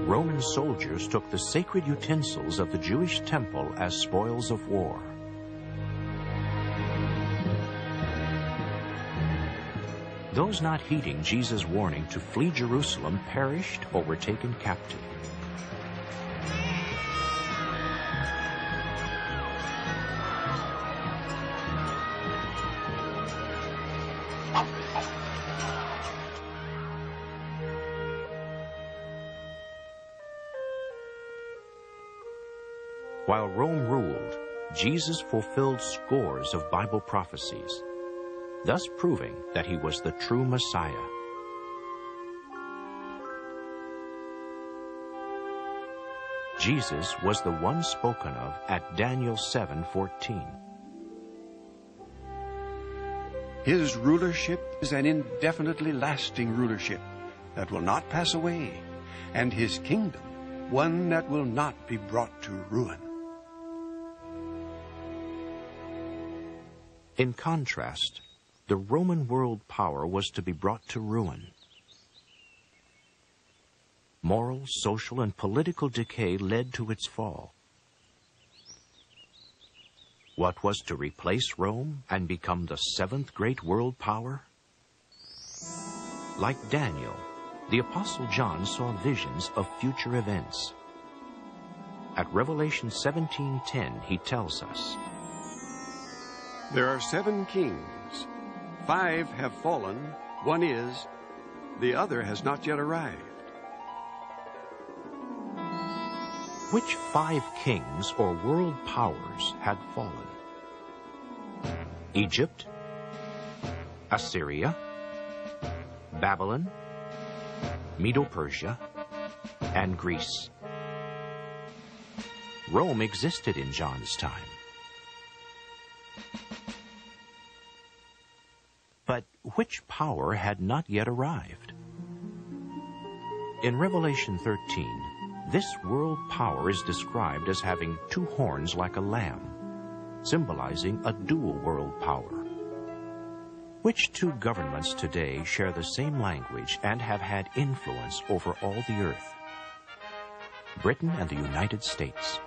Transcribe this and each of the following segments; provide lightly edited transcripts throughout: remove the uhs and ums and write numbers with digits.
Roman soldiers took the sacred utensils of the Jewish temple as spoils of war. Those not heeding Jesus' warning to flee Jerusalem perished or were taken captive. While Rome ruled, Jesus fulfilled scores of Bible prophecies, thus proving that he was the true Messiah. Jesus was the one spoken of at Daniel 7:14. His rulership is an indefinitely lasting rulership that will not pass away, and his kingdom one that will not be brought to ruin. In contrast, the Roman world power was to be brought to ruin. Moral, social, and political decay led to its fall. What was to replace Rome and become the seventh great world power? Like Daniel, the Apostle John saw visions of future events. At Revelation 17:10, he tells us, There are 7 kings. 5 have fallen, one is, the other has not yet arrived. Which 5 kings or world powers had fallen? Egypt, Assyria, Babylon, Medo-Persia, and Greece. Rome existed in John's time. But which power had not yet arrived? In Revelation 13, this world power is described as having 2 horns like a lamb, symbolizing a dual world power. Which 2 governments today share the same language and have had influence over all the earth? Britain and the United States.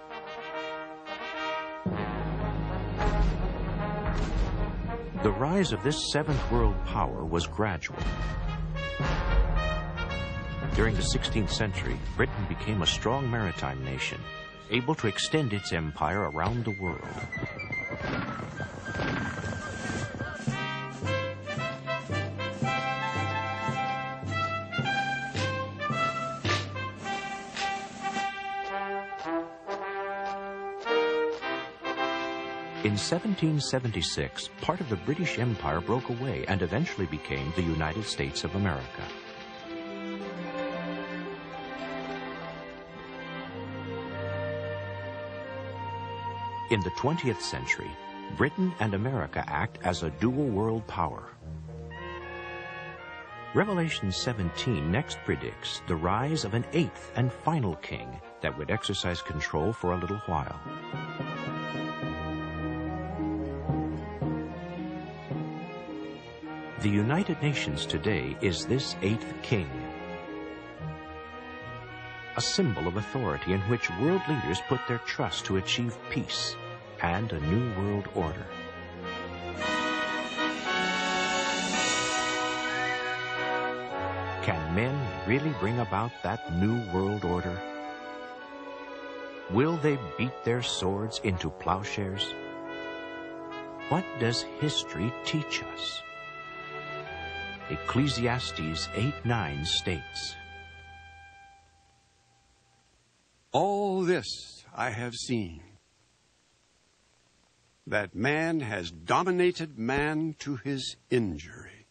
The rise of this 7th world power was gradual. During the 16th century, Britain became a strong maritime nation, able to extend its empire around the world. In 1776, part of the British Empire broke away and eventually became the United States of America. In the 20th century, Britain and America act as a dual world power. Revelation 17 next predicts the rise of an 8th and final king that would exercise control for a little while. The United Nations today is this 8th king, a symbol of authority in which world leaders put their trust to achieve peace and a new world order. Can men really bring about that new world order? Will they beat their swords into plowshares? What does history teach us? Ecclesiastes 8:9 states, All this I have seen, that man has dominated man to his injury.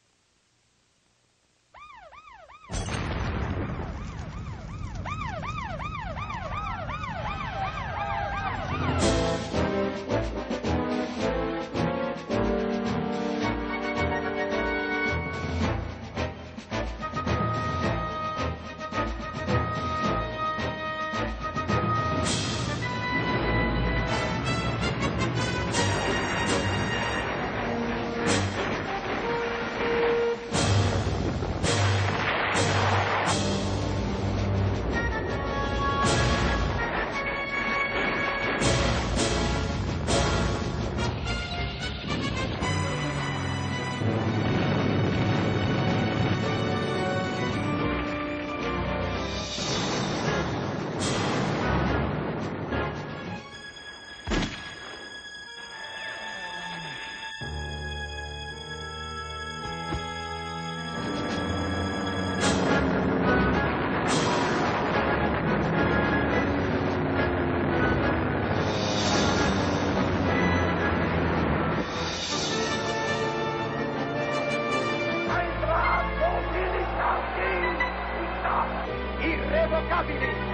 irrevocabili.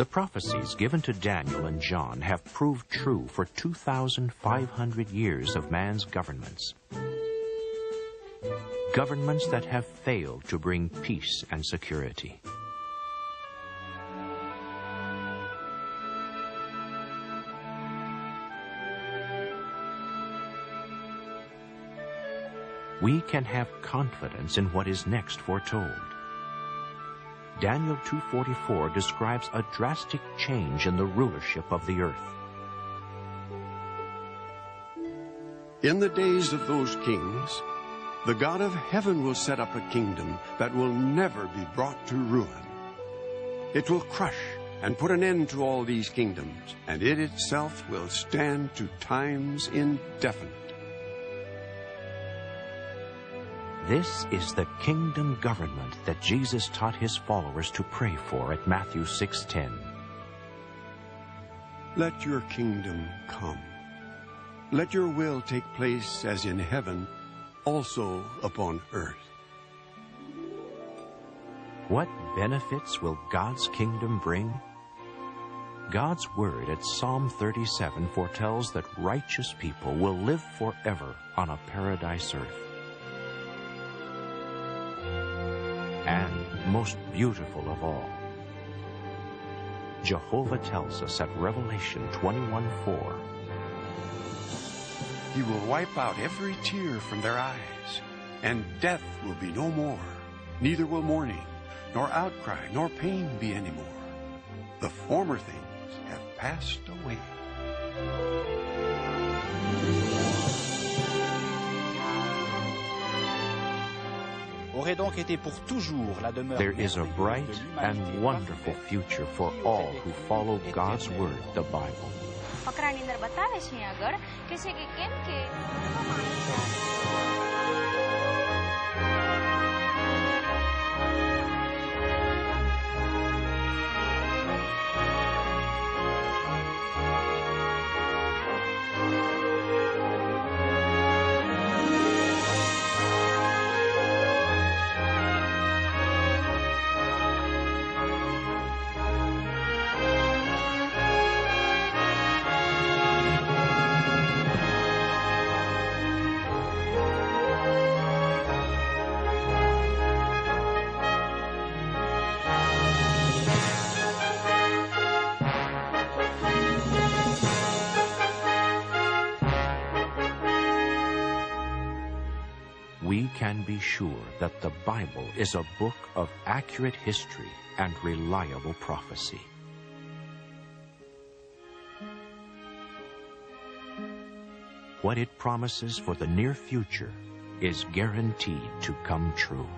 The prophecies given to Daniel and John have proved true for 2,500 years of man's governments. Governments that have failed to bring peace and security. We can have confidence in what is next foretold. Daniel 2:44 describes a drastic change in the rulership of the earth. In the days of those kings, the God of heaven will set up a kingdom that will never be brought to ruin. It will crush and put an end to all these kingdoms, and it itself will stand to times indefinite. This is the kingdom government that Jesus taught his followers to pray for at Matthew 6:10. Let your kingdom come. Let your will take place as in heaven, also upon earth. What benefits will God's kingdom bring? God's word at Psalm 37 foretells that righteous people will live forever on a paradise earth. And most beautiful of all, Jehovah tells us at Revelation 21:4, He will wipe out every tear from their eyes, and death will be no more. Neither will mourning, nor outcry, nor pain be any more. The former things have passed away. There is a bright and wonderful future for all who follow God's word, the Bible. પકરાની બતાવે છે આગળ કે છે કે કેમ કે We can be sure that the Bible is a book of accurate history and reliable prophecy. What it promises for the near future is guaranteed to come true.